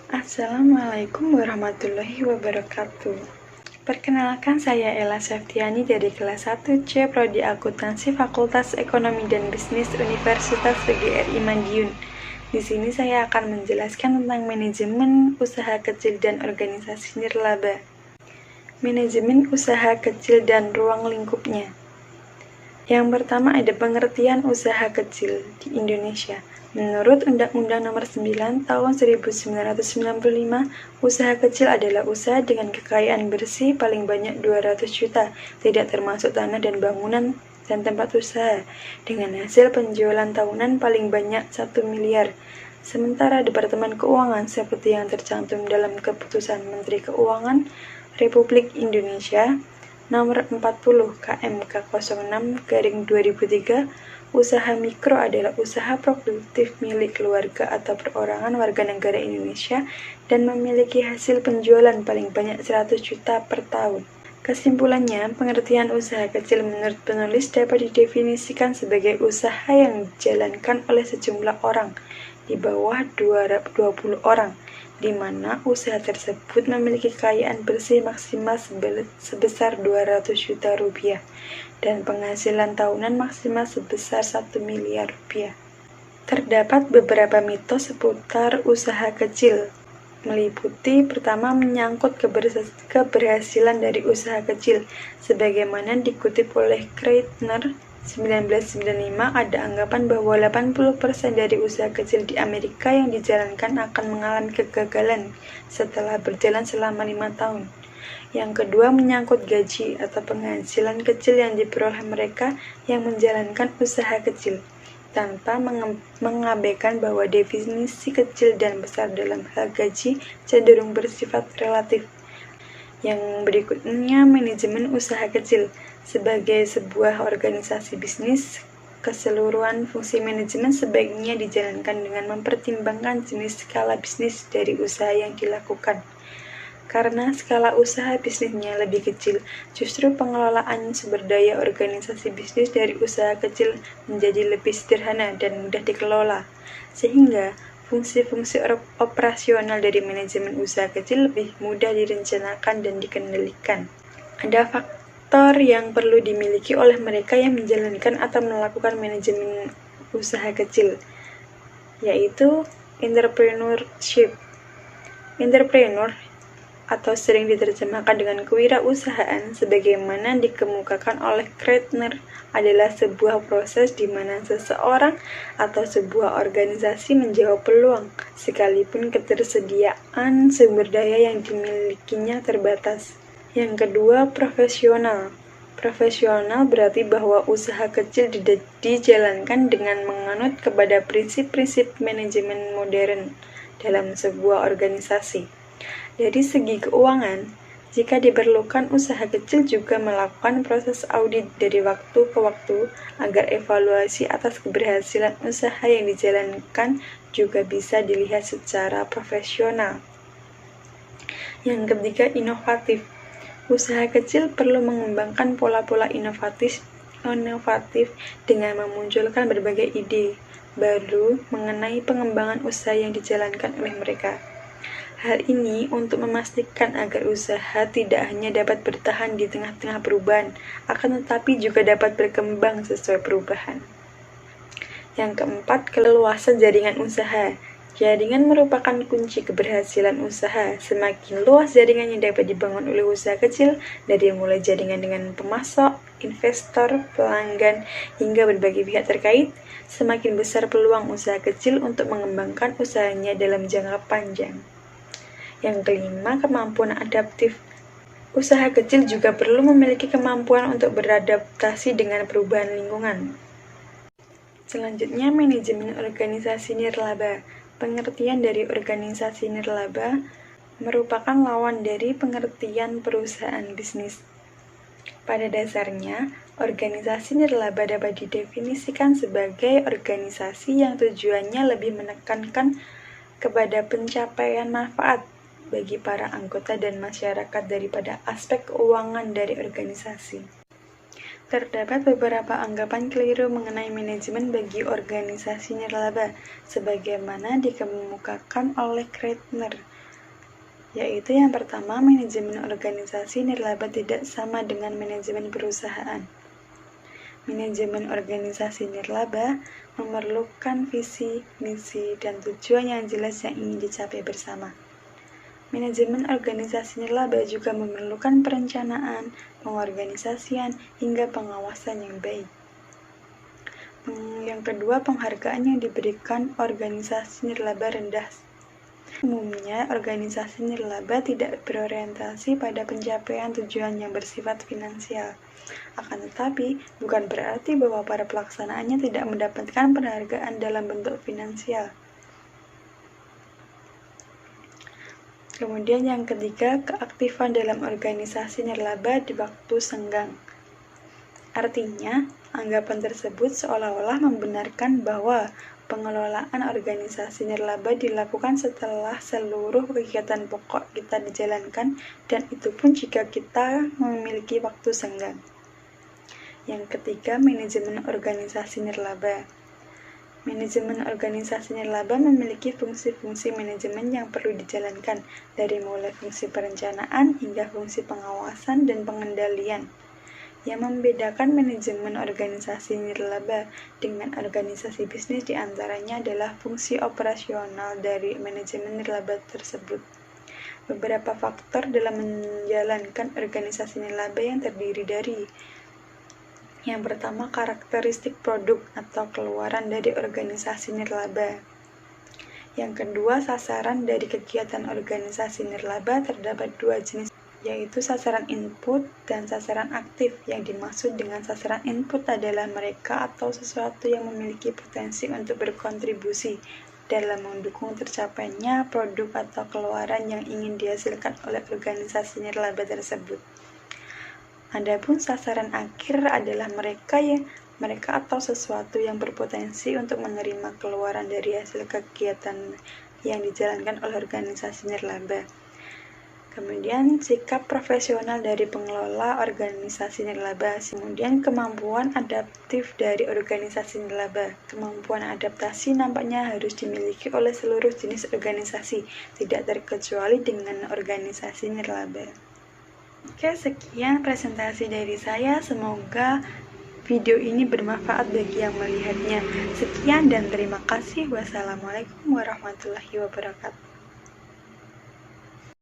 Assalamualaikum warahmatullahi wabarakatuh. Perkenalkan, saya Ella Septiani dari kelas 1C Prodi Akuntansi Fakultas Ekonomi dan Bisnis Universitas PGRI Madiun. Di sini saya akan menjelaskan tentang manajemen usaha kecil dan organisasi nirlaba. Manajemen usaha kecil dan ruang lingkupnya. Yang pertama ada pengertian usaha kecil di Indonesia. Menurut Undang-Undang Nomor 9 Tahun 1995, usaha kecil adalah usaha dengan kekayaan bersih paling banyak 200 juta, tidak termasuk tanah dan bangunan dan tempat usaha, dengan hasil penjualan tahunan paling banyak 1 miliar. Sementara Departemen Keuangan seperti yang tercantum dalam Keputusan Menteri Keuangan Republik Indonesia Nomor 40 KMK 06/2003, usaha mikro adalah usaha produktif milik keluarga atau perorangan warga negara Indonesia dan memiliki hasil penjualan paling banyak 100 juta per tahun. Kesimpulannya, pengertian usaha kecil menurut penulis dapat didefinisikan sebagai usaha yang dijalankan oleh sejumlah orang di bawah 20 orang, di mana usaha tersebut memiliki kekayaan bersih maksimal sebesar 200 juta rupiah dan penghasilan tahunan maksimal sebesar 1 miliar rupiah. Terdapat beberapa mitos seputar usaha kecil, meliputi pertama menyangkut keberhasilan dari usaha kecil. Sebagaimana dikutip oleh Kreitner 1995, ada anggapan bahwa 80% dari usaha kecil di Amerika yang dijalankan akan mengalami kegagalan setelah berjalan selama 5 tahun. Yang kedua menyangkut gaji atau penghasilan kecil yang diperoleh mereka yang menjalankan usaha kecil, tanpa mengabaikan bahwa definisi kecil dan besar dalam hal gaji cenderung bersifat relatif. Yang berikutnya, manajemen usaha kecil. Sebagai sebuah organisasi bisnis, keseluruhan fungsi manajemen sebaiknya dijalankan dengan mempertimbangkan jenis skala bisnis dari usaha yang dilakukan. Karena skala usaha bisnisnya lebih kecil, justru pengelolaan sumber daya organisasi bisnis dari usaha kecil menjadi lebih sederhana dan mudah dikelola, sehingga fungsi-fungsi operasional dari manajemen usaha kecil lebih mudah direncanakan dan dikendalikan. Ada faktor yang perlu dimiliki oleh mereka yang menjalankan atau melakukan manajemen usaha kecil, yaitu entrepreneurship. Entrepreneur atau sering diterjemahkan dengan kewirausahaan, sebagaimana dikemukakan oleh Kreitner, adalah sebuah proses di mana seseorang atau sebuah organisasi menjawab peluang, sekalipun ketersediaan sumber daya yang dimilikinya terbatas. Yang kedua, profesional. Profesional berarti bahwa usaha kecil dijalankan dengan menganut kepada prinsip-prinsip manajemen modern dalam sebuah organisasi. Dari segi keuangan, jika diperlukan, usaha kecil juga melakukan proses audit dari waktu ke waktu agar evaluasi atas keberhasilan usaha yang dijalankan juga bisa dilihat secara profesional. Yang ketiga, inovatif. Usaha kecil perlu mengembangkan pola-pola inovatif dengan memunculkan berbagai ide baru mengenai pengembangan usaha yang dijalankan oleh mereka. Hal ini untuk memastikan agar usaha tidak hanya dapat bertahan di tengah-tengah perubahan, akan tetapi juga dapat berkembang sesuai perubahan. Yang keempat, keluasan jaringan usaha. Jaringan merupakan kunci keberhasilan usaha. Semakin luas jaringan yang dapat dibangun oleh usaha kecil, dari mulai jaringan dengan pemasok, investor, pelanggan, hingga berbagai pihak terkait, semakin besar peluang usaha kecil untuk mengembangkan usahanya dalam jangka panjang. Yang kelima, kemampuan adaptif. Usaha kecil juga perlu memiliki kemampuan untuk beradaptasi dengan perubahan lingkungan. Selanjutnya, manajemen organisasi nirlaba. Pengertian dari organisasi nirlaba merupakan lawan dari pengertian perusahaan bisnis. Pada dasarnya, organisasi nirlaba dapat didefinisikan sebagai organisasi yang tujuannya lebih menekankan kepada pencapaian manfaat bagi para anggota dan masyarakat daripada aspek keuangan dari organisasi. Terdapat beberapa anggapan keliru mengenai manajemen bagi organisasi nirlaba, sebagaimana dikemukakan oleh Kreitner. yaitu yang pertama, manajemen organisasi nirlaba tidak sama dengan manajemen perusahaan. Manajemen organisasi nirlaba memerlukan visi, misi, dan tujuan yang jelas yang ingin dicapai bersama. Manajemen organisasi nirlaba juga memerlukan perencanaan, pengorganisasian, hingga pengawasan yang baik. Yang kedua, penghargaan yang diberikan organisasi nirlaba rendah. Umumnya, organisasi nirlaba tidak berorientasi pada pencapaian tujuan yang bersifat finansial. Akan tetapi, bukan berarti bahwa para pelaksanaannya tidak mendapatkan penghargaan dalam bentuk finansial. Kemudian yang ketiga, keaktifan dalam organisasi nirlaba di waktu senggang. Artinya, anggapan tersebut seolah-olah membenarkan bahwa pengelolaan organisasi nirlaba dilakukan setelah seluruh kegiatan pokok kita dijalankan, dan itu pun jika kita memiliki waktu senggang. Yang ketiga, manajemen organisasi nirlaba. Manajemen organisasi nirlaba memiliki fungsi-fungsi manajemen yang perlu dijalankan, dari mulai fungsi perencanaan hingga fungsi pengawasan dan pengendalian. Yang membedakan manajemen organisasi nirlaba dengan organisasi bisnis diantaranya adalah fungsi operasional dari manajemen nirlaba tersebut. Beberapa faktor dalam menjalankan organisasi nirlaba yang terdiri dari: yang pertama, karakteristik produk atau keluaran dari organisasi nirlaba. Yang kedua, sasaran dari kegiatan organisasi nirlaba. Terdapat dua jenis, yaitu sasaran input dan sasaran aktif. Yang dimaksud dengan sasaran input adalah mereka atau sesuatu yang memiliki potensi untuk berkontribusi dalam mendukung tercapainya produk atau keluaran yang ingin dihasilkan oleh organisasi nirlaba tersebut. Adapun sasaran akhir adalah mereka atau sesuatu yang berpotensi untuk menerima keluaran dari hasil kegiatan yang dijalankan oleh organisasi nirlaba. Kemudian sikap profesional dari pengelola organisasi nirlaba. Kemudian kemampuan adaptif dari organisasi nirlaba. Kemampuan adaptasi nampaknya harus dimiliki oleh seluruh jenis organisasi, tidak terkecuali dengan organisasi nirlaba. Oke, sekian presentasi dari saya. Semoga video ini bermanfaat bagi yang melihatnya. Sekian dan terima kasih. Wassalamualaikum warahmatullahi wabarakatuh.